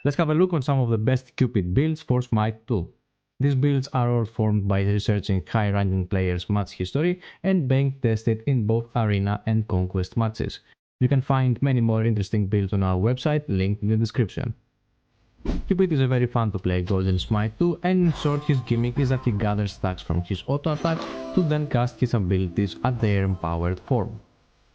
Let's have a look on some of the best Cupid builds for Smite 2. These builds are all formed by researching high-ranking players' match history and being tested in both Arena and Conquest matches. You can find many more interesting builds on our website, linked in the description. Cupid is a very fun to play god in Smite 2, and in short his gimmick is that he gathers stacks from his auto attacks to then cast his abilities at their empowered form.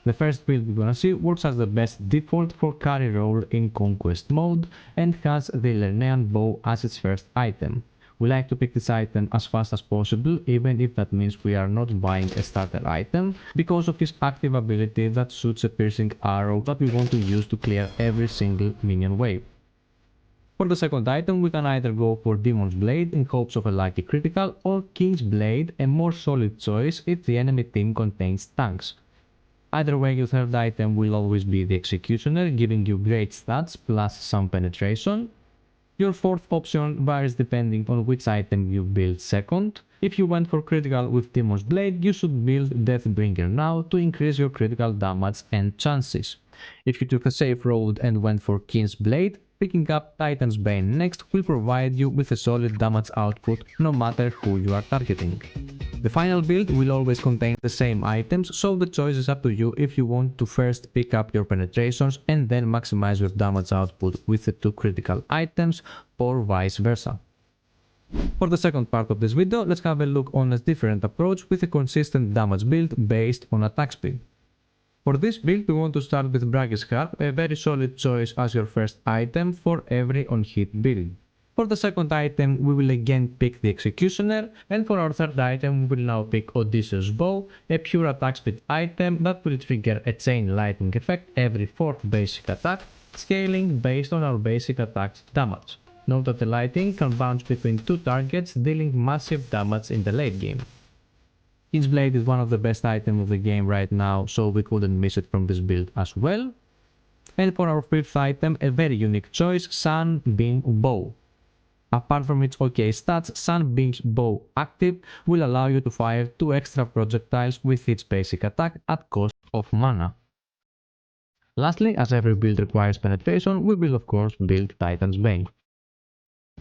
The first build we're gonna see works as the best default for carry role in Conquest mode and has the Lernean bow as its first item. We like to pick this item as fast as possible, even if that means we are not buying a starter item, because of his active ability that shoots a piercing arrow that we want to use to clear every single minion wave. For the second item, we can either go for Demon's Blade in hopes of a lucky critical, or King's Blade, a more solid choice if the enemy team contains tanks. Either way, your third item will always be the Executioner, giving you great stats plus some penetration. Your fourth option varies depending on which item you build second. If you went for critical with Demon's Blade, you should build Deathbringer now to increase your critical damage and chances. If you took a safe road and went for King's Blade, picking up Titan's Bane next will provide you with a solid damage output no matter who you are targeting. The final build will always contain the same items, so the choice is up to you if you want to first pick up your penetrations and then maximize your damage output with the two critical items, or vice versa. For the second part of this video, let's have a look on a different approach with a consistent damage build based on attack speed. For this build, we want to start with Bragg's Harp, a very solid choice as your first item for every on-hit build. For the second item, we will again pick the Executioner, and for our third item, we will now pick Odysseus' Bow, a pure attack speed item that will trigger a chain lightning effect every fourth basic attack, scaling based on our basic attack's damage. Note that the lightning can bounce between two targets, dealing massive damage in the late game. King's Blade is one of the best items of the game right now, so we couldn't miss it from this build as well. And for our fifth item, a very unique choice, Sunbeam Bow. Apart from its OK stats, Sunbeam's Bow active will allow you to fire 2 extra projectiles with its basic attack at cost of mana. Lastly, as every build requires penetration, we will of course build Titan's Bane.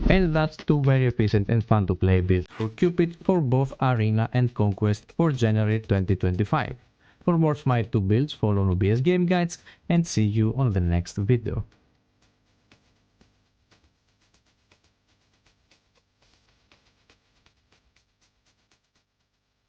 And that's two very efficient and fun to play builds for Cupid for both Arena and Conquest for January 2025. For more Smite 2 builds, follow Nubia's game guides, and see you on the next video.